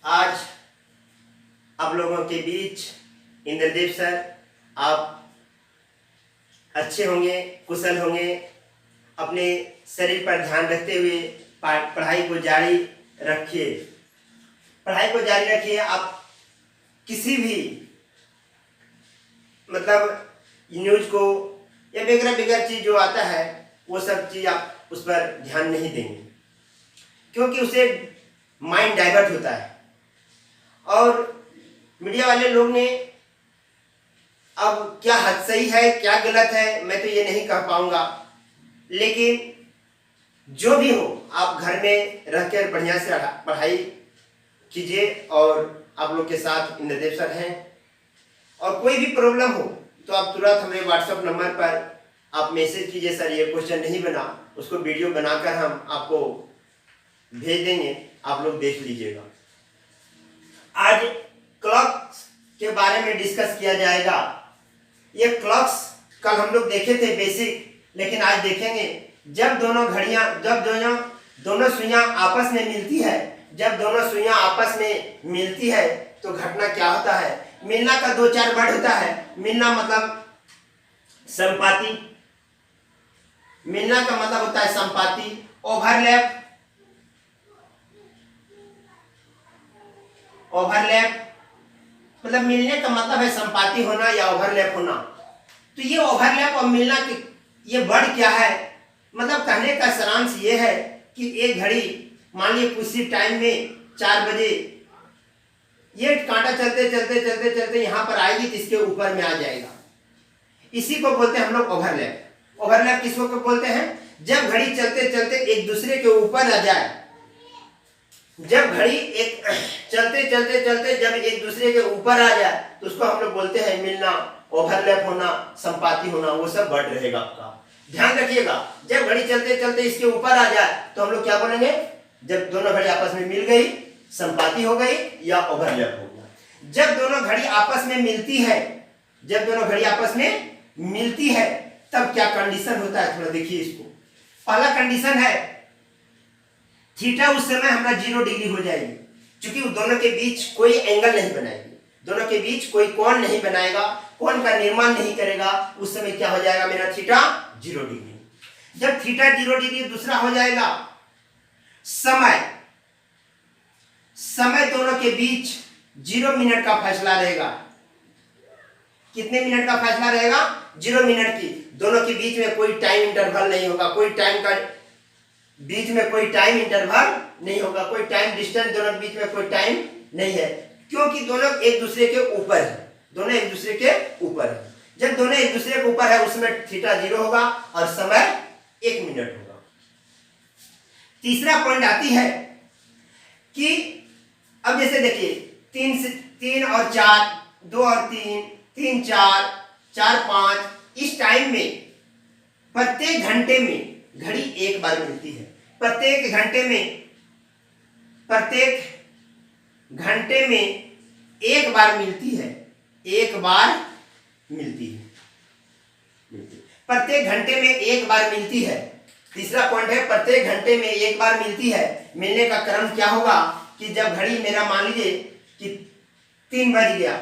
आज आप लोगों के बीच इंद्रदेव सर, आप अच्छे होंगे, कुशल होंगे, अपने शरीर पर ध्यान रखते हुए पढ़ाई को जारी रखिए। पढ़ाई को जारी रखिए। आप किसी भी मतलब न्यूज को या वगैरह वगैरह चीज जो आता है वो सब चीज आप उस पर ध्यान नहीं देंगे, क्योंकि उससे माइंड डाइवर्ट होता है। और मीडिया वाले लोग ने अब क्या हद सही है क्या गलत है मैं तो ये नहीं कह पाऊंगा, लेकिन जो भी हो आप घर में रहकर बढ़िया से पढ़ाई कीजिए। और आप लोग के साथ इंद्रदेव सर हैं, और कोई भी प्रॉब्लम हो तो आप तुरंत हमें व्हाट्सएप नंबर पर आप मैसेज कीजिए, सर ये क्वेश्चन नहीं बना, उसको वीडियो बनाकर हम आपको भेज देंगे, आप लोग देख लीजिएगा। आज क्लॉक्स के बारे में डिस्कस किया जाएगा। ये क्लॉक्स कल हम लोग देखे थे बेसिक, लेकिन आज देखेंगे जब दोनों घड़ियां, जब दोनों सुइयां आपस में मिलती है, जब दोनों सुइयां आपस में मिलती है तो घटना क्या होता है। मिलना का दो चार वर्ड होता है। मिलना मतलब संपाती, मिलना का मतलब होता है संपाती। ओवरलैप, ओवरलैप मतलब मिलने का मतलब है संपाती होना या ओवरलैप होना। तो ये ओवरलैप और मिलना के ये वर्ड क्या है, मतलब कहने का सारांश ये है कि एक घड़ी मान लीजिए किसी टाइम में 4 बजे ये कांटा चलते चलते चलते चलते यहाँ पर आएगी तो इसके ऊपर में आ जाएगा। इसी को बोलते हैं हम लोग ओवरलैप। ओवरलैप किसको को बोलते हैं, जब घड़ी चलते चलते एक दूसरे के ऊपर आ जाए। जब घड़ी एक चलते चलते चलते जब एक दूसरे के ऊपर आ जाए तो उसको हम लोग बोलते हैं मिलना, ओवरलैप होना, संपाती होना, वो सब वर्ड रहेगा आपका। ध्यान रखिएगा, जब घड़ी चलते चलते इसके ऊपर आ जाए तो हम लोग क्या बोलेंगे, जब दोनों घड़ी आपस में मिल गई, संपाती हो गई या ओवरलैप हो गया। जब दोनों घड़ी आपस में मिलती है, जब दोनों घड़ी आपस में मिलती है तब क्या कंडीशन होता है, थोड़ा देखिए इसको। पहला कंडीशन है थीटा उस समय हमारा 0 डिग्री हो जाएगी, क्योंकि दोनों के बीच कोई एंगल नहीं बनाएगी, दोनों के बीच कोई कोण नहीं बनाएगा, कोण का निर्माण नहीं करेगा। उस समय क्या हो जाएगा मेरा थीटा 0 डिग्री। जब थीटा 0 डिग्री, दूसरा हो जाएगा समय, समय दोनों के बीच 0 मिनट का फैसला रहेगा। कितने मिनट का फैसला रहेगा, 0 मिनट की। दोनों के बीच में कोई टाइम इंटरवल नहीं होगा, कोई टाइम का बीच में कोई टाइम इंटरवल नहीं होगा, कोई टाइम डिस्टेंस दोनों के बीच में कोई टाइम नहीं है, क्योंकि दोनों एक दूसरे के ऊपर है, दोनों एक दूसरे के ऊपर है। जब दोनों एक दूसरे के ऊपर है उसमें थीटा 0 होगा और समय 1 मिनट होगा। तीसरा पॉइंट आती है कि अब जैसे देखिए 3 और 4, 2 और 3, 3 4, 4 5, इस टाइम में प्रत्येक घंटे में घड़ी एक बार मिलती है। प्रत्येक घंटे में एक बार मिलती है, एक बार मिलती है, प्रत्येक घंटे में एक बार मिलती है। तीसरा पॉइंट है प्रत्येक घंटे में एक बार मिलती है। मिलने का क्रम क्या होगा कि जब घड़ी मेरा मान लीजिए कि 3 बज गया,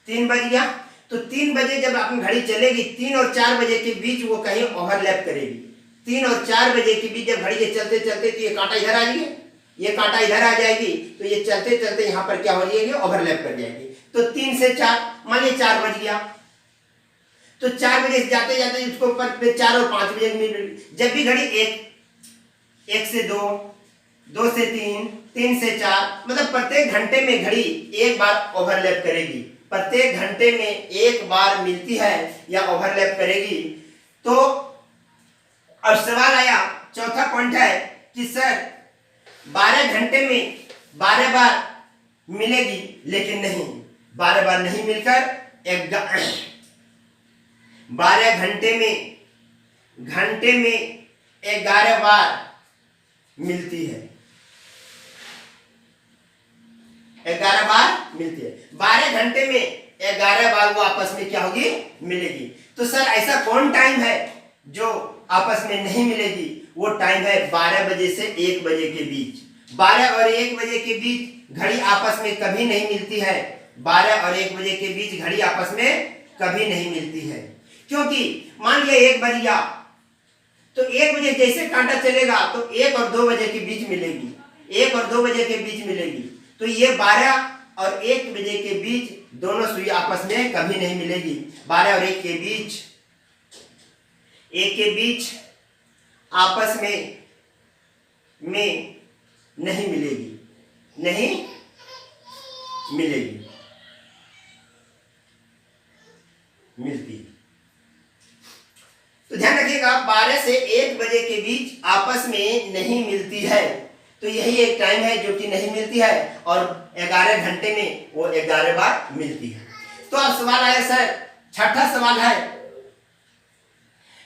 3 बज गया तो 3 बजे जब अपनी घड़ी चलेगी 3 और 4 बजे के बीच वो कहीं ओवरलैप करेगी। 3 और 4 बजे के बीच जब घड़ी के चलते चलते तो ये कांटा इधर आ जाएगी, ये कांटा इधर आ जाएगी, तो ये चलते चलते यहाँ पर क्या हो जाएगी, ओवरलैप कर जाएगी। तो 3 से 4 मान लीजिए 4 बज गया, तो 4 बजे से जाते जाते उसको ऊपर 4 और 5 बजे मिल। जब भी घड़ी 1 से 2, 2 से 3, 3 से 4, मतलब प्रत्येक घंटे में घड़ी एक बार ओवरलैप करेगी। प्रत्येक घंटे में एक बार मिलती है या ओवरलैप करेगी। तो अब सवाल आया, चौथा पॉइंट है कि सर 12 घंटे में 12 बार मिलेगी, लेकिन नहीं, 12 बार नहीं मिलकर 12 घंटे में 11 बार मिलती है, 11 बार मिलती है। 12 घंटे में 11 बार वो आपस में क्या होगी, मिलेगी। तो सर ऐसा कौन टाइम है जो आपस में नहीं मिलेगी? वो टाइम है 12 बजे से 1 बजे के बीच। 12 और 1 बजे के बीच घड़ी आपस में कभी नहीं मिलती है। 12 और 1 बजे के बीच घड़ी आपस में कभी नहीं मिलती है, क्योंकि मान लिया 1 बज गया तो 1 बजे जैसे कांटा चलेगा तो 1 और 2 बजे के बीच मिलेगी, 1 और 2 बजे के बीच मिलेगी। तो ये 12 और 1 बजे के बीच दोनों सुई आपस में कभी नहीं मिलेगी। 12 और 1 के बीच, 1 के बीच आपस में नहीं मिलेगी, नहीं मिलेगी, मिलती। तो ध्यान रखिएगा 12 से 1 बजे के बीच आपस में नहीं मिलती है। तो यही एक टाइम है जो कि नहीं मिलती है, और 11 घंटे में वो 11 बार मिलती है। तो अब सवाल आया सर, छठा सवाल है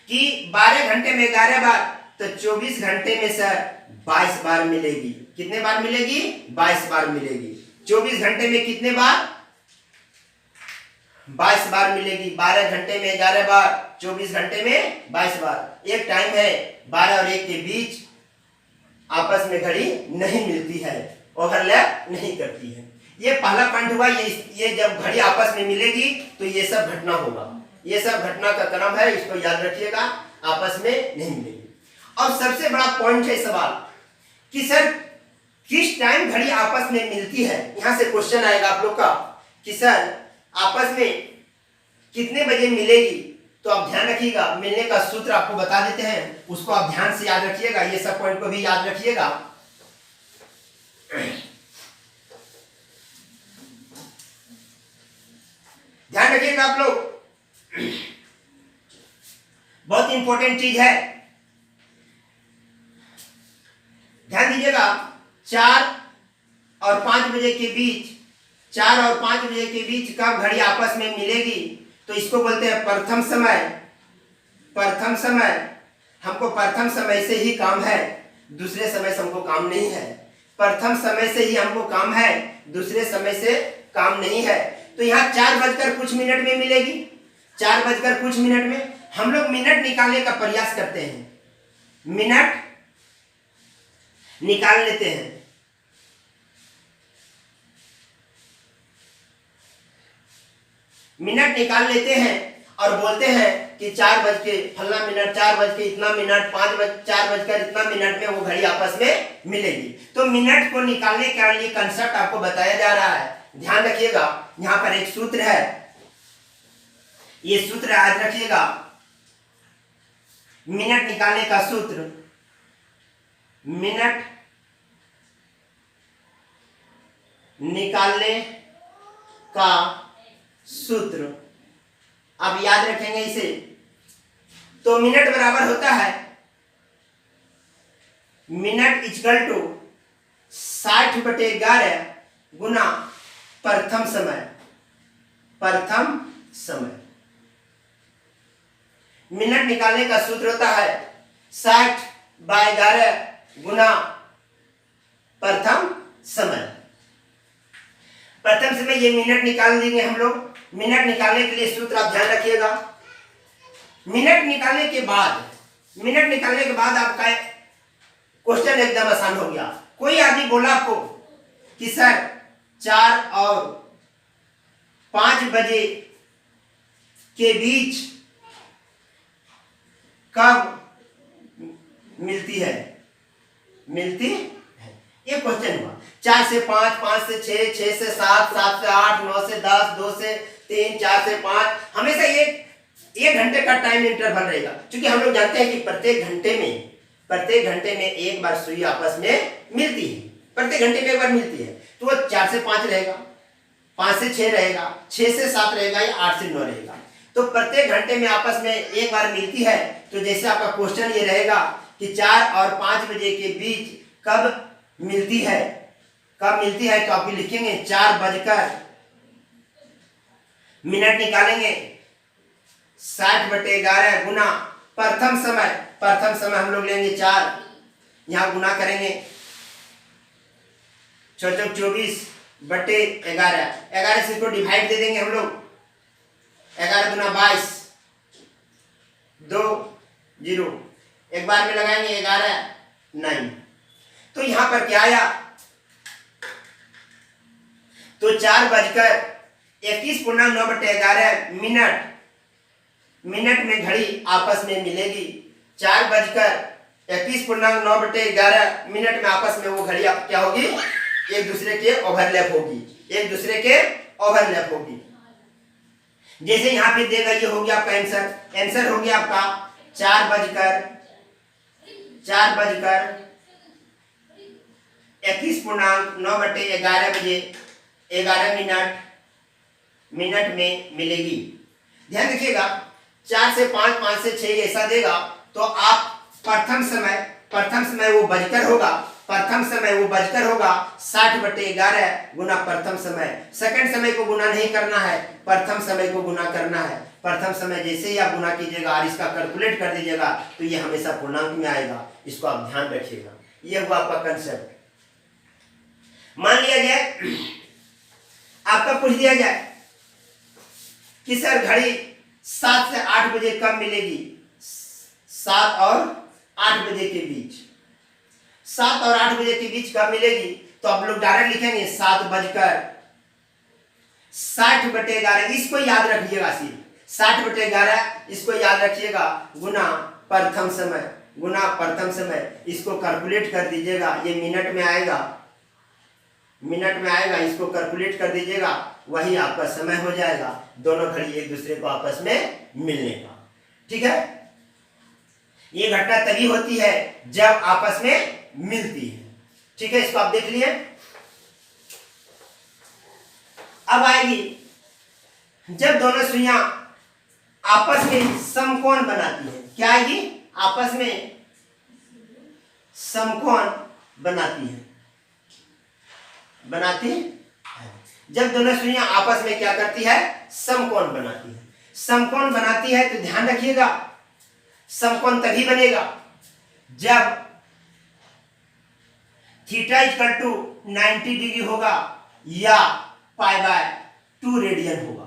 कि 12 घंटे में 11 बार, तो 24 घंटे में सर 22 बार मिलेगी। कितने बार मिलेगी? 22 बार मिलेगी। 24 घंटे में कितने बार? 22 बार मिलेगी। 12 घंटे में 11 बार, 24 घंटे में 22 बार। एक टाइम है 12 और 1 के बीच आपस में घड़ी नहीं मिलती है, ओवरलैप नहीं करती है। ये पहला पॉइंट हुआ। ये जब घड़ी आपस में मिलेगी तो ये सब घटना होगा, ये सब घटना का क्रम है, इसको याद रखिएगा, आपस में नहीं मिलेगी। अब सबसे बड़ा पॉइंट है सवाल कि सर किस टाइम घड़ी आपस में मिलती है। यहां से क्वेश्चन आएगा आप लोग का कि सर आपस में कितने बजे मिलेगी। तो आप ध्यान रखिएगा, मिलने का सूत्र आपको बता देते हैं, उसको आप ध्यान से याद रखिएगा, ये सब पॉइंट को भी याद रखिएगा। ध्यान रखिएगा आप लोग, बहुत इंपॉर्टेंट चीज है, ध्यान दीजिएगा। 4 और 5 बजे के बीच, 4 और 5 बजे के बीच कब घड़ी आपस में मिलेगी, तो इसको बोलते हैं प्रथम समय। प्रथम समय, हमको प्रथम समय से ही काम है, दूसरे समय से हमको काम नहीं है। प्रथम समय से ही हमको काम है, दूसरे समय से काम नहीं है। तो यहाँ 4 बजकर कुछ मिनट में मिलेगी। 4 बजकर कुछ मिनट में हम लोग मिनट निकालने का प्रयास करते हैं, मिनट निकाल लेते हैं। मिनट निकाल लेते हैं और बोलते हैं कि 4 बज के फलना मिनट, 4 बज के इतना मिनट, 4 बजकर इतना मिनट में वो घड़ी आपस में मिलेगी। तो मिनट को निकालने के लिए कंसेप्ट आपको बताया जा रहा है। ध्यान रखिएगा, यहां पर एक सूत्र है, ये सूत्र याद रखिएगा। मिनट निकालने का सूत्र, मिनट निकालने का सूत्र, अब याद रखेंगे इसे। तो मिनट बराबर होता है, मिनट इक्वल टू 60/11 गुना प्रथम समय। प्रथम समय, मिनट निकालने का सूत्र होता है 60/11 गुना प्रथम समय। प्रथम समय ये मिनट निकाल देंगे हम लोग। मिनट निकालने के लिए सूत्र आप ध्यान रखिएगा। मिनट निकालने के बाद आपका क्वेश्चन एकदम आसान हो गया। कोई आदमी बोला आपको कि सर 4 और 5 बजे के बीच कब मिलती है, मिलती है, ये क्वेश्चन हुआ। 4 से 5, 5 से 6, 6 से 7, 7 से 8, 9 से 10, 2 से 3, 4 से 5, हमेशा एक घंटे का टाइम इंटरवल रहेगा। क्योंकि हम लोग जानते हैं कि प्रत्येक घंटे में एक बार सुई आपस में मिलती है, प्रत्येक घंटे में एक बार मिलती है। तो वो 4 से 5 रहेगा, 5 से 6 रहेगा, 6 से 7 रहेगा या 8 से 9 रहेगा। तो प्रत्येक घंटे में आपस में एक बार मिलती है। तो जैसे आपका क्वेश्चन ये रहेगा कि 4 और 5 बजे के बीच कब मिलती है, कब मिलती है, तो आप लिखेंगे 4 बजकर, मिनट निकालेंगे 60/11 गुना प्रथम समय। प्रथम समय हम लोग लेंगे 4, यहां गुना करेंगे 24/11, 11 से इसको डिवाइड दे देंगे हम लोग, 11 गुना 22, 2 0, एक बार में लगाएंगे 11 9। तो यहां पर क्या आया, तो 4:21.9/11 मिनट में घड़ी आपस में मिलेगी। 4:21.9/11 मिनट में आपस में वो घड़ी आप क्या होगी, एक दूसरे के ओवरलैप होगी, एक दूसरे के ओवरलैप होगी। जैसे यहां पे देगा, ये हो गया आपका आंसर, आंसर हो गया आपका 4:21.9/11 बजे 11 मिनट में मिलेगी। ध्यान रखिएगा, 4 से 5, 5 से 6 ऐसा देगा तो आप प्रथम समय वो बजकर होगा, प्रथम समय वो बजकर होगा 60/11 गुना प्रथम समय। सेकंड समय को गुना नहीं करना है, प्रथम समय को गुना करना है। प्रथम समय जैसे ही आप गुना कीजिएगा और इसका कैलकुलेट कर दीजिएगा तो ये हमेशा पूर्णांक में आएगा, इसको आप ध्यान रखिएगा। ये हुआ आपका कंसेप्ट। मान लिया जाए आपका पूछ दिया जाए कि सर घड़ी 7 से 8 बजे कब मिलेगी, 7 और 8 बजे के बीच, 7 और 8 बजे के बीच कब मिलेगी, तो आप लोग डायरेक्ट लिखेंगे 7:60/11, इसको याद रखिएगा, सिर्फ 60/11 इसको याद रखिएगा, गुना प्रथम समय, इसको कैलकुलेट कर दीजिएगा, ये मिनट में आएगा, इसको कैलकुलेट कर दीजिएगा, वही आपका समय हो जाएगा, दोनों घड़ी एक दूसरे को आपस में मिलने का। ठीक है, ये घटना तभी होती है जब आपस में मिलती है। ठीक है, इसको आप देख लिए। अब आएगी जब दोनों सुइयां आपस में समकोण बनाती है। क्या आएगी, आपस में समकोण बनाती है। जब दोनों सुइयां आपस में क्या करती है, समकोण बनाती है। समकोण बनाती है तो ध्यान रखिएगा, समकोण तभी बनेगा जब थीटा इक्वल टू 90 डिग्री होगा या π/2 रेडियन होगा,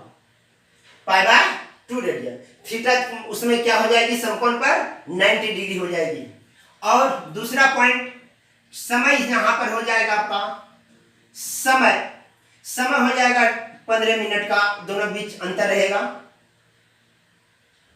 π/2 रेडियन। थीटा उसमें क्या हो जाएगी, समकोण पर 90 डिग्री हो जाएगी। और दूसरा पॉइंट, समय यहां पर हो जाएगा आपका, समय हो जाएगा 15 मिनट का, दोनों बीच अंतर रहेगा,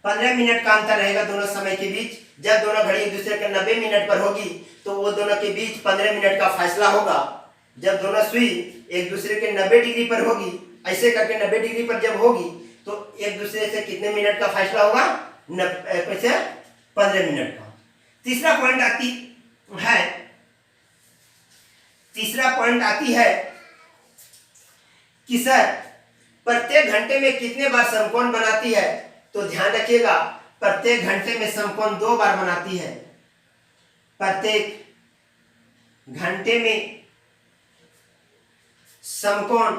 15 मिनट का अंतर रहेगा दोनों समय के बीच। जब दोनों घड़ी एक दूसरे के 90 मिनट पर होगी तो वो दोनों के बीच 15 मिनट का फासला होगा। जब दोनों सुई एक दूसरे के 90 डिग्री पर होगी, ऐसे करके 90 डिग्री पर जब होगी तो एक दूसरे से कितने मिनट का फासला होगा, 15 मिनट का। तीसरा पॉइंट आती है कि सर प्रत्येक घंटे में कितने बार समकोण बनाती है, तो ध्यान रखिएगा, प्रत्येक घंटे में समकोण 2 बार बनाती है। प्रत्येक घंटे में समकोण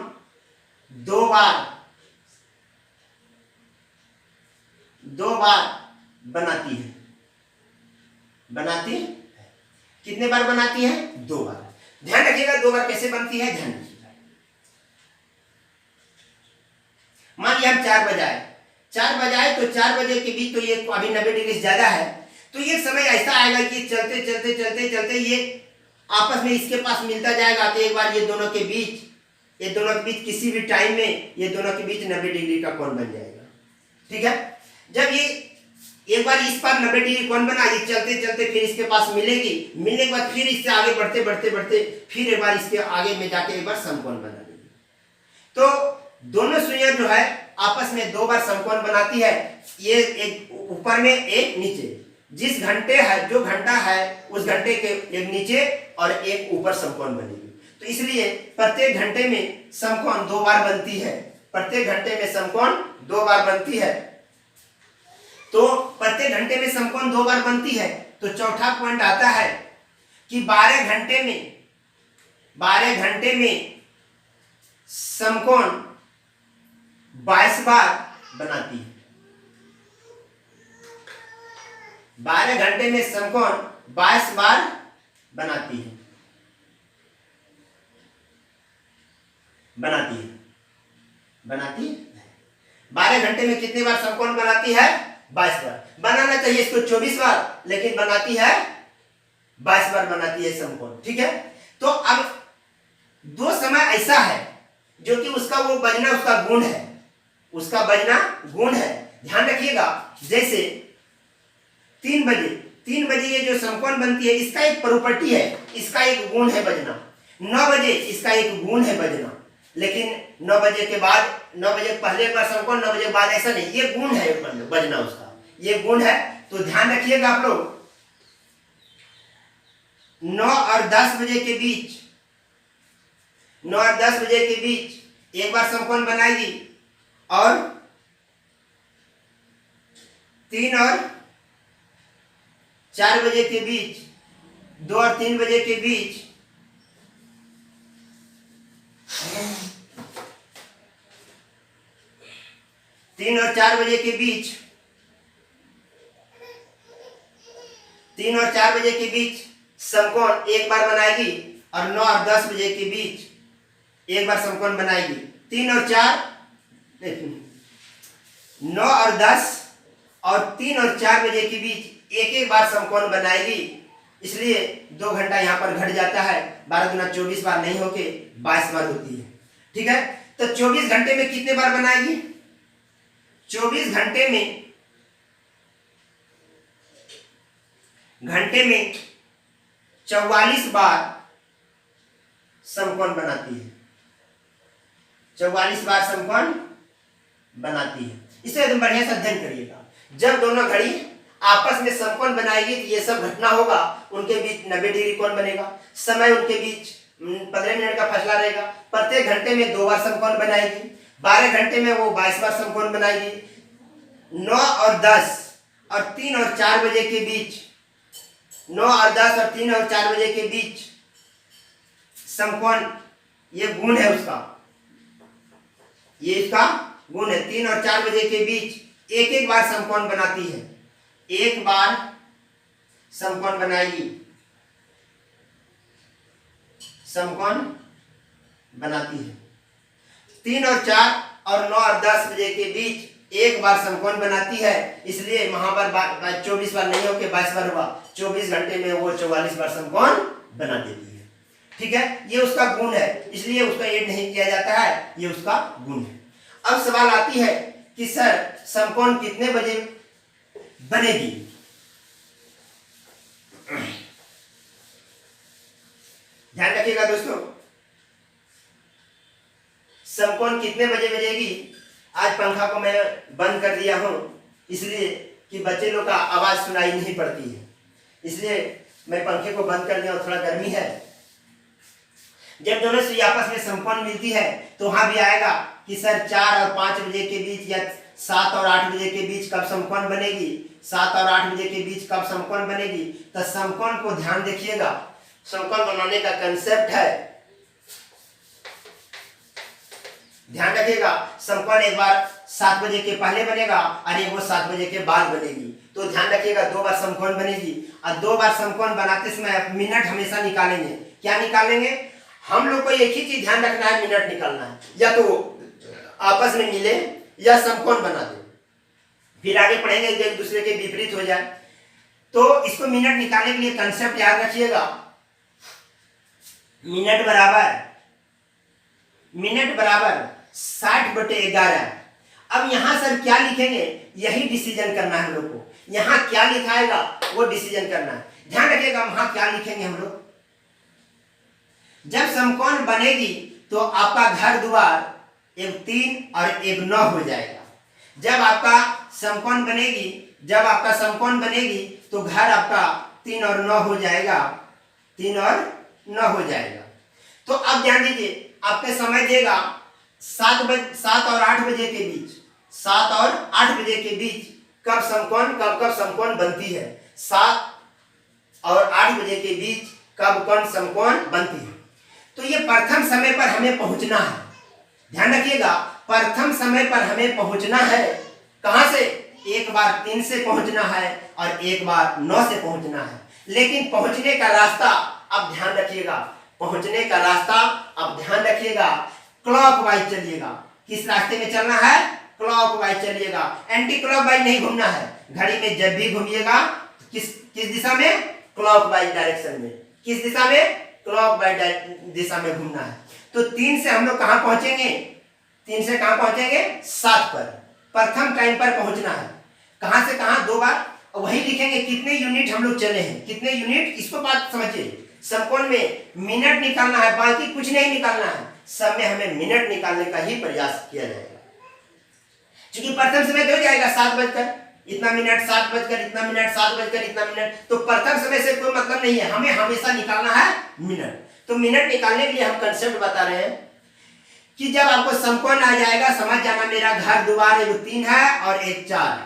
2 बार बनाती है। कितने बार बनाती है, 2 बार। ध्यान रखिएगा 2 बार कैसे बनती है, ध्यान रखिएगा। मान लिया हम 4 बजाए तो 4 बजे के बीच, तो ये अभी 90 डिग्री ज्यादा है, तो ये समय ऐसा आएगा कि चलते ये आपस में इसके पास मिलता जाएगा। तो एक बार ये दोनों के बीच किसी भी टाइम में ये दोनों के बीच 90 डिग्री का कोण बन जाएगा। ठीक है, जब ये एक बार इस पर 90 डिग्री कोण बना, ये चलते फिर इसके पास मिलने के बाद फिर इससे आगे बढ़ते फिर एक बार इसके आगे में जाके एक बार समकोण बना लेगी। तो दोनों सुइयां जो है आपस में 2 बार समकोण बनाती है, ये एक ऊपर में एक नीचे। जिस घंटे है, जो घंटा है उस घंटे के एक नीचे और एक ऊपर समकोण बनेगी। तो इसलिए प्रत्येक घंटे में समकोण 2 बार बनती है। तो प्रत्येक घंटे में समकोण 2 बार बनती है। तो चौथा पॉइंट आता है कि 12 घंटे में समकोण 22 बार बनाती है। 12 घंटे में समकोण 22 बार बनाती है। 12 घंटे में कितने बार समकोण बनाती है, 22 बार। बनाना चाहिए इसको 24 बार, लेकिन बनाती है 22 बार बनाती है समकोण। ठीक है, तो अब दो समय ऐसा है जो कि उसका वो बजना उसका गुण है, उसका बजना गुण है। ध्यान रखिएगा, जैसे 3 बजे ये जो समकोण बनती है इसका एक प्रॉपर्टी है, इसका एक गुण है बजना। 9 बजे इसका एक गुण है बजना, लेकिन 9 बजे के बाद, 9 बजे पहले का समकोण 9 बजे के बाद ऐसा नहीं, ये गुण है बजना उसका, ये गुण है। तो ध्यान रखिएगा आप लोग, 9 और 10 बजे के बीच, 9 और 10 बजे के बीच एक बार समकोण बनाएगी, और 3 और 4 बजे के बीच, 2 और 3 बजे के बीच, 3 और 4 बजे के बीच, 3 और 4 बजे के बीच समकोण एक बार बनाएगी, और 9 और 10 बजे के बीच एक बार समकोण बनाएगी। 3 और 4, 9 और 10 और 3 और 4 बजे के बीच एक एक बार समकोण बनाएगी, इसलिए 2 घंटा यहाँ पर घट जाता है। 12 गुना 24 बार नहीं होके 22 बार होती है। ठीक है, तो 24 घंटे में कितने बार बनाएगी? 24 घंटे में 44 बार समकोण बनाती है, 44 बार समकोण बनाती है। इसे एकदम बढ़िया से अध्ययन करिएगा। जब दोनों घड़ी आपस में समकोण बनाएगी तो ये सब घटना होगा, उनके बीच 90 डिग्री कोण बनेगा, समय उनके बीच 15 मिनट का फासला रहेगा। प्रत्येक घंटे में 2 बार समकोण बनाएगी, 12 घंटे में वो 22 बार समकोण बनाएगी। 9 और 10 और 3 और 4 बजे के बीच, 9 और 10 और 3 और 4 बजे के बीच समकोण, ये गुण है उसका, ये इसका गुण है। 3 और 4 बजे के बीच एक एक बार समकोण बनाती है, एक बार समकोण बनाएगी, समकोण बनाती है। 3 और 4 और 9 और 10 बजे के बीच एक बार समकोण बनाती है, इसलिए वहां पर 24 बार नहीं होके 22 बार हुआ। 24 घंटे में वो 44 बार समकोण बना देती है। ठीक है, ये उसका गुण है, इसलिए उसका ऐड नहीं किया जाता है, ये उसका गुण है। अब सवाल आती है कि सर समकोण कितने बजे बनेगी? ध्यान रखिएगा दोस्तों, समकोण कितने बजे बजेगी? आज पंखा को मैं बंद कर दिया हूं, इसलिए कि बच्चे लोग का आवाज सुनाई नहीं पड़ती है, इसलिए मैं पंखे को बंद कर दिया हूं, थोड़ा गर्मी है। जब दोनों सुई आपस में समकोण मिलती है तो वहां भी आएगा कि सर 4 और 5 बजे के बीच या 7 और 8 बजे के बीच कब समकोण बनेगी, 7 और 8 बजे के बीच कब समकोण बनेगी। तो समकोण को ध्यान देखिएगा, समकोण बनाने का कंसेप्ट है, ध्यान रखिएगा। समकोण एक बार 7 बजे के पहले बनेगा और एक वो 7 बजे के बाद बनेगी। तो ध्यान रखिएगा 2 बार समकोण बनेगी, और 2 बार समकोण बनाते समय मिनट हमेशा निकालेंगे। क्या निकालेंगे? हम लोग को एक ही चीज ध्यान रखना है, मिनट निकालना है, या तो आपस में मिले या समकोण बना दे। फिर आगे पढ़ेंगे एक दूसरे के विपरीत हो जाए। तो इसको मिनट निकालने के लिए कंसेप्ट याद रखिएगा, मिनट बराबर 60/11। अब यहां सर क्या लिखेंगे, यही डिसीजन करना है हम लोग को। यहां क्या लिखाएगा वो डिसीजन करना है। ध्यान रखिएगा वहां क्या लिखेंगे हम लोग। जब समकोण बनेगी तो आपका घर द्वार एक 3 और एक 9 हो जाएगा। जब आपका समकोण बनेगी तो घर आपका 3 और 9 हो जाएगा, 3 और 9 हो जाएगा। तो अब ध्यान दीजिए, आपके समय देगा 7 और 8 बजे के बीच, 7 और 8 बजे के बीच कब समकोण बनती है। 7 और 8 बजे के बीच कब कौन समकोण बनती है। तो ये प्रथम समय पर हमें पहुंचना है। ध्यान रखिएगा, प्रथम समय पर हमें पहुंचना है। कहां से? एक बार 3 से पहुंचना है और एक बार 9 से पहुंचना है। लेकिन पहुंचने का रास्ता अब ध्यान रखिएगा, क्लॉकवाइज चलिएगा। किस रास्ते में चलना है? क्लॉकवाइज चलिएगा, एंटी क्लॉकवाइज नहीं घूमना है। घड़ी में जब भी घूमिएगा किस दिशा में? क्लॉकवाइज डायरेक्शन में। किस दिशा में? क्लॉकवाइज दिशा में घूमना है। तो 3 से हम लोग कहां पहुंचेंगे? 3 से कहां पहुंचेंगे? 7 पर। प्रथम टाइम पर पहुंचना है। कहां से कहां? 2 बार। वही लिखेंगे कितने यूनिट हम लोग चले हैं, कितने यूनिट, इसको बात समझिए। समकोण में मिनट निकालना है, बाकी कुछ नहीं निकालना है, सब में हमें मिनट निकालने का ही प्रयास किया जाएगा। क्योंकि प्रथम समय तो हो जाएगा 7 बजकर इतना मिनट, 7 बजकर इतना मिनट, 7 बजकर इतना मिनट, तो प्रथम समय से कोई मतलब नहीं है, हमें हमेशा निकालना है मिनट। तो मिनट निकालने के लिए हम कंसेप्ट बता रहे हैं कि जब आपको समकोण आ जाएगा, समझ जाना मेरा घर द्वार एक 3 है और एक 4,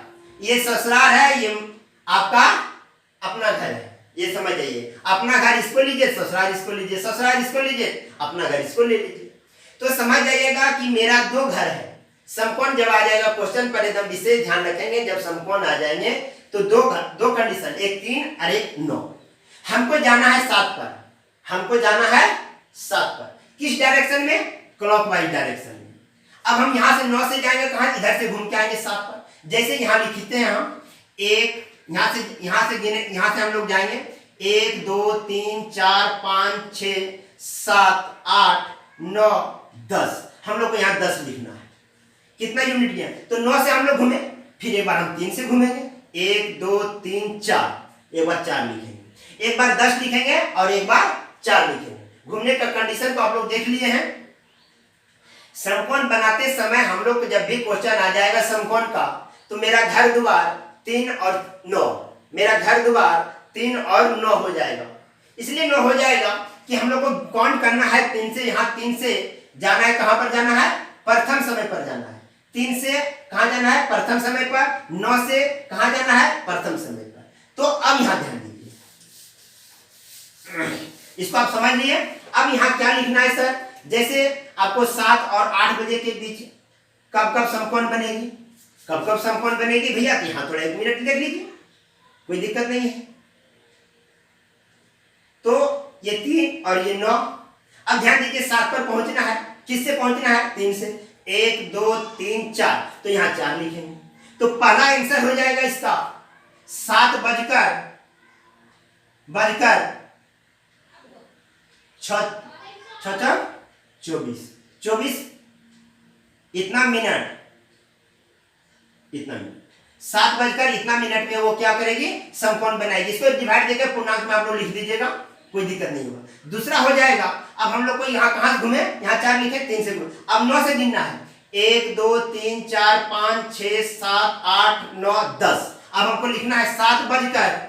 ये ससुराल है, ये आपका अपना घर है, ये समझ जाइए। अपना घर इसको लीजिए, ससुराल इसको लीजिए, ससुराल इसको लीजिए, अपना घर इसको ले लीजिए। तो समझ जाइएगा कि मेरा 2 घर है। समकोण जब आ जाएगा, क्वेश्चन पर एकदम विशेष ध्यान रखेंगे, जब समकोण आ जाएंगे तो 2 कंडीशन, एक 3 और एक 9। हमको जाना है 7 पर, हमको जाना है 7 पर। किस डायरेक्शन में? क्लॉकवाइज डायरेक्शन में। अब हम यहां से 9 से जाएंगे कहां? इधर से घूम के आएंगे 7 पर। जैसे यहां लिखते हैं हम, एक यहां से हम लोग जाएंगे 1 2 3 4 5 6 7 8 9 10, हम लोग को यहाँ 10 लिखना है। कितना यूनिट लिया? तो 9 से हम लोग घूमे, फिर एक बार हम 3 से घूमेंगे, 1 2 3 4, एक बार 4 लिखेंगे, एक बार 10 लिखेंगे और एक बार 4 लिखेंगे। घूमने का कंडीशन तो आप लोग देख लिए हैं। समकोण बनाते समय हम लोग को जब भी क्वेश्चन आ जाएगा समकोण का, तो मेरा घर द्वार 3 और 9, मेरा घर द्वार 3 और 9 हो जाएगा। इसलिए 9 हो जाएगा कि हम लोग को काउंट करना है 3 से। यहाँ 3 से जाना है, कहां पर जाना है? प्रथम समय पर जाना है। 3 से कहां जाना है? प्रथम समय पर। 9 से कहां जाना है? प्रथम समय पर। तो अब यहां ध्यान दीजिए, इसको आप समझ लिए। अब यहां क्या लिखना है सर? जैसे आपको 7 और 8 बजे के बीच कब कब समकोण बनेगी, कब कब समकोण बनेगी भैया? यहां थोड़ा 1 मिनट देख लीजिए, कोई दिक्कत नहीं है। तो ये 3 और ये 9। अब ध्यान दीजिए, 7 पर पहुंचना है, किससे पहुंचना है? 3 से। 1 2 3 4, तो यहां 4 लिखेंगे। तो पहला आंसर हो जाएगा इसका 7 बजकर 24 इतना मिनट, 7 बजकर इतना मिनट में वो क्या करेगी? समकोण बनाएगी। इसको डिवाइड देकर पूर्णांक में आप लोग लिख दीजिएगा, कोई दिक्कत नहीं होगा। दूसरा हो जाएगा, अब हम लोग को यहाँ कहां से घूमे? यहाँ 4 लिखे, 3 से घूमे। अब 9 से गिनना है, 1 2 3 4 5 6 7 8 9 10। अब हमको लिखना है 7 बजकर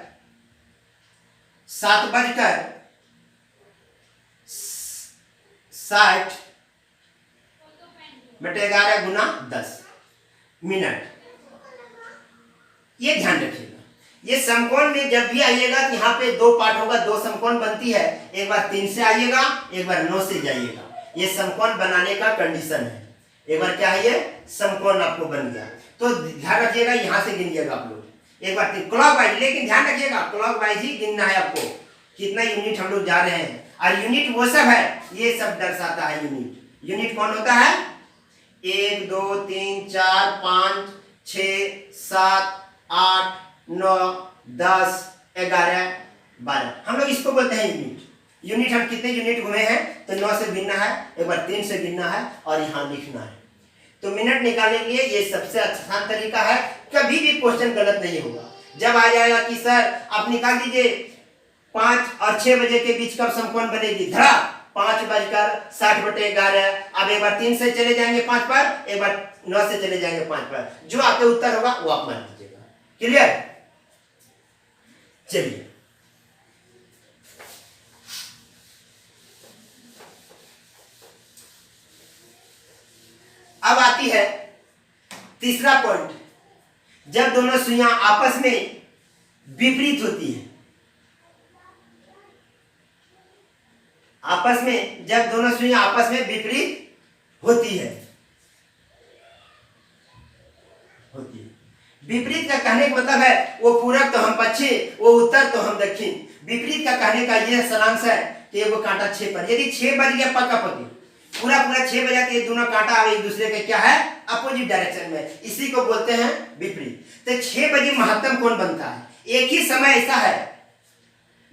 60 बटे 11 गुना 10 मिनट। ये ध्यान रखिएगा। ये समकोण में जब भी आइएगा तो यहाँ पे 2 पार्ट होगा, 2 समकोण बनती है। एक बार 3 से आइएगा, एक बार 9 से जाइएगा। ये समकोण बनाने का कंडीशन है। एक बार क्या है? ये समकोण आपको बन गया। तो ध्यान रखिएगा, यहाँ से गिनिएगा आप लोग एक बार क्लॉकवाइज, लेकिन ध्यान रखिएगा क्लॉकवाइज ही गिनना है आपको, कितना यूनिट हम लोग जा रहे हैं। और यूनिट वो सब है, ये सब दर्शाता है यूनिट। यूनिट कौन होता है? 1 2 3 4 5 6 7 8 9 10 11 12, हम लोग इसको बोलते हैं यूनिट। यूनिट हम कितने यूनिट घूमे हैं? तो 9 से गिनना है, एक बार 3 से गिनना है और यहाँ लिखना है। तो मिनट निकालने के लिए ये सबसे आसान तरीका है। कभी भी क्वेश्चन गलत नहीं होगा। जब आ जाएगा कि सर आप निकाल दीजिए 5 और 6 बजे के बीच कब समकोण बनेगी, धरा 5 बजकर 60 बटे 11। अब एक बार 3 से चले जाएंगे 5 पर, एक बार 9 से चले जाएंगे 5 पर। जो आपके उत्तर होगा वो आप मान लीजिएगा। क्लियर? चलिए अब आती है तीसरा पॉइंट, जब दोनों सुइयां आपस में विपरीत होती है। आपस में जब दोनों सुइयां आपस में विपरीत होती है विपरीत का कहने का मतलब है वो पूरब तो हम पश्चिम, वो उत्तर तो हम दक्षिण। विपरीत का कहने का यह सारांश है कि वो कांटा 6 पर, यदि 6 बज गया पक्का पक्की पूरा 6 बजा तो ये दोनों कांटा एक दूसरे के क्या है? अपोजिट डायरेक्शन में। इसी को बोलते हैं विपरीत। तो 6 बजे महत्तम कोण बनता है। एक ही समय ऐसा है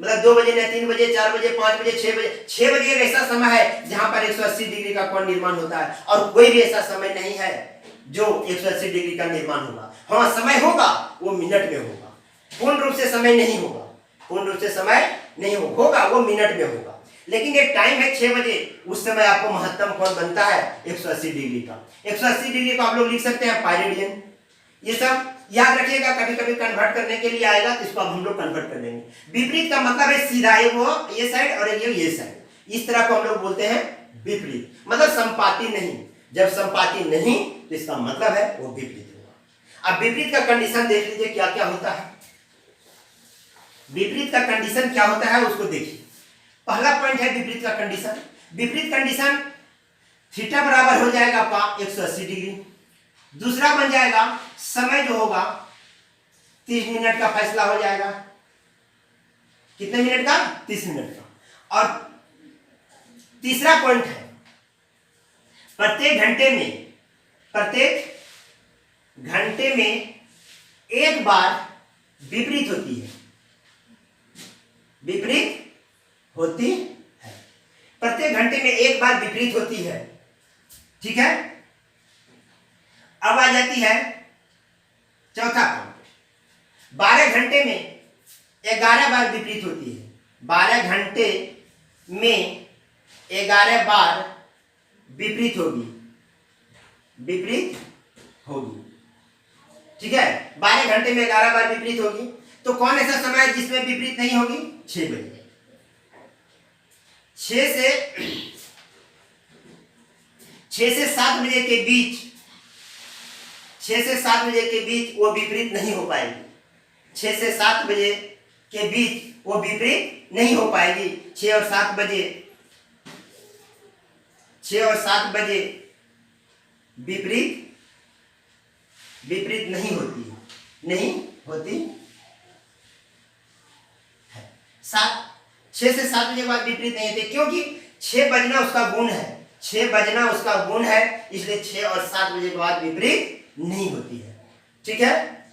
मतलब 2 बजे न 3 बजे 4 बजे 5 बजे 6 बजे 6 बजे एक ऐसा समय है जहां पर 180 डिग्री का कोण निर्माण होता है, और कोई भी ऐसा समय नहीं है जो 180 डिग्री का निर्माण होगा। हाँ, समय होगा, वो मिनट में होगा, पूर्ण रूप से समय नहीं होगा, पूर्ण रूप से समय नहीं होगा, वो मिनट में होगा। लेकिन एक टाइम है 6 बजे, उस समय आपको महत्तम कोण बनता है 180 डिग्री का। 180 डिग्री को आप लोग लिख सकते हैं पाई रेडियन। ये सब याद रखिएगा, कभी कभी कन्वर्ट करने के लिए आएगा तो इसको अब हम लोग कन्वर्ट कर देंगे। विपरीत का मतलब है सीधा, एक वो ये साइड और ये साइड, इस तरह को हम लोग बोलते हैं विपरीत, मतलब संपाती नहीं। जब संपाती नहीं तो इसका मतलब है वो विपरीत होगा। अब विपरीत का कंडीशन देख लीजिए क्या क्या होता है। विपरीत का कंडीशन क्या होता है उसको देखिए। पहला पॉइंट है विपरीत का कंडीशन। विपरीत कंडीशन थीटा बराबर हो जाएगा आपका 180 डिग्री। दूसरा बन जाएगा समय जो होगा 30 मिनट का फैसला हो जाएगा। कितने मिनट का? 30 मिनट का। और तीसरा पॉइंट है प्रत्येक घंटे में एक बार विपरीत होती है, विपरीत होती है, प्रत्येक घंटे में एक बार विपरीत होती है। ठीक है, अब आ जाती है चौथा पॉइंट। 12 घंटे में 11 बार विपरीत होती है। 12 घंटे में 11 बार विपरीत होगी, विपरीत होगी। ठीक है, 12 घंटे में 11 बार विपरीत होगी। तो कौन ऐसा समय है जिसमें विपरीत नहीं होगी? 6 बजे। 6 से 7 बजे के बीच, 6 से 7 बजे के बीच वो विपरीत नहीं हो पाएगी। 6 से 7 बजे के बीच वो विपरीत नहीं हो पाएगी। 6 और 7 बजे, 6 और 7 बजे विपरीत नहीं होती है, नहीं होती है। 6 से 7 बजे बाद विपरीत नहीं होती, क्योंकि 6 बजना उसका गुण है, 6 बजना उसका गुण है, इसलिए 6 और 7 बजे के बाद विपरीत नहीं होती है। ठीक है,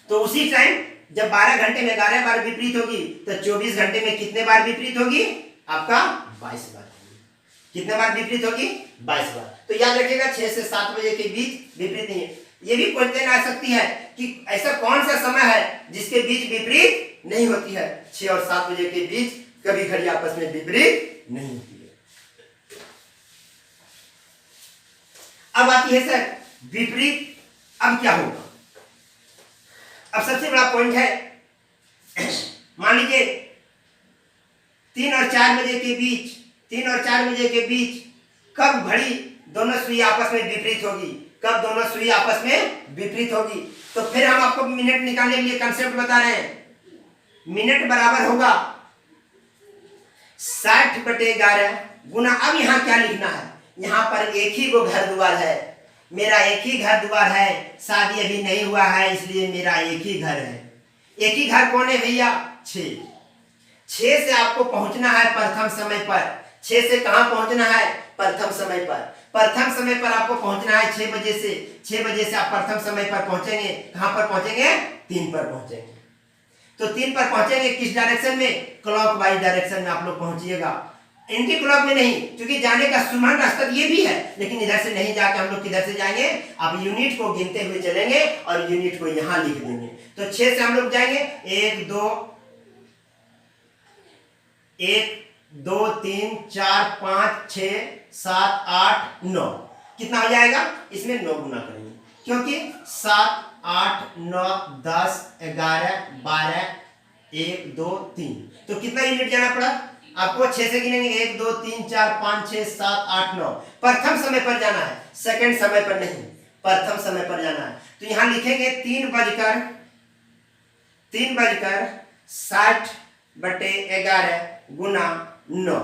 तो उसी टाइम जब 12 घंटे में 11 बार विपरीत होगी तो 24 घंटे में कितने बार विपरीत होगी? आपका 22 बार होगी। कितने बार विपरीत होगी? 22 बार। तो याद रखिएगा 6 से 7 बजे के बीच विपरीत नहीं है। ये भी क्वेश्चन आ सकती है कि ऐसा कौन सा समय है जिसके बीच विपरीत नहीं होती है? 6 और 7 बजे के बीच कभी घड़ी आपस में विपरीत नहीं होती है। अब आती है सर विपरीत, अब क्या होगा? अब सबसे बड़ा पॉइंट है, मान लीजिए 3 और 4 बजे के बीच, 3 और 4 बजे के बीच कब घड़ी दोनों सुई आपस में विपरीत होगी? कब दोनों सुई आपस में विपरीत होगी? तो फिर हम आपको मिनट निकालने के लिए कंसेप्ट बता रहे हैं। मिनट बराबर होगा 60/11 गुना, अब यहां क्या लिखना है? यहां पर एक ही वो घर द्वार है, मेरा एक ही घर द्वार है, शादी अभी नहीं हुआ है इसलिए मेरा एक ही घर है। एक ही घर कौन है भैया? 6। 6 से आपको पहुंचना है प्रथम समय पर। 6 से कहां पहुंचना है? प्रथम समय पर। प्रथम समय पर आपको पहुंचना है 6 बजे से। 6 बजे से आप प्रथम समय पर पहुंचेंगे, कहां पर पहुंचेंगे? 3 पर पहुंचेंगे। तो 3 पर पहुंचेंगे किस डायरेक्शन में? क्लॉक वाइज डायरेक्शन में आप लोग पहुंचिएगा, एंटी क्लॉक में नहीं, क्योंकि जाने का सुमन रास्ता ये भी है, लेकिन इधर से नहीं जाके हम लोग किधर से जाएंगे? आप यूनिट को गिनते हुए चलेंगे और यूनिट को यहां लिख देंगे। तो 6 से हम लोग जाएंगे 1 2 3 4 5 6 7 8 9। कितना हो जाएगा? इसमें 9 गुना करेंगे, क्योंकि 7 8 9 10 11 12 1 2 3। तो कितना यूनिट जाना पड़ा आपको? 6 से गिनेंगे 1 2 3 4 5 6 7 8 9। प्रथम समय पर जाना है, सेकंड समय पर नहीं, प्रथम समय पर जाना है। तो यहां लिखेंगे 3:60/11 गुना 9।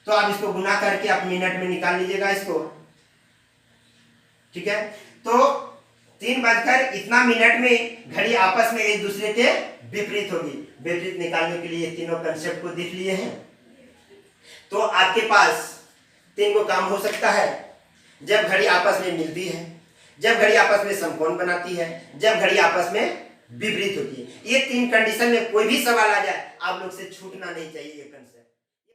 तो आप इसको गुना करके आप मिनट में निकाल लीजिएगा इसको। ठीक है, तो 3 इतना मिनट में घड़ी आपस में एक दूसरे के विपरीत होगी। विपरीत निकालने के लिए तीनों कंसेप्ट को देख लिए हैं। तो आपके पास 3 को काम हो सकता है। जब घड़ी आपस में मिलती है, जब घड़ी आपस में समकोण बनाती है, जब घड़ी आपस में विपरीत होती है। ये तीन कंडीशन में कोई भी सवाल आ जाए आप लोग से छूटना नहीं चाहिए ये कंडीशन।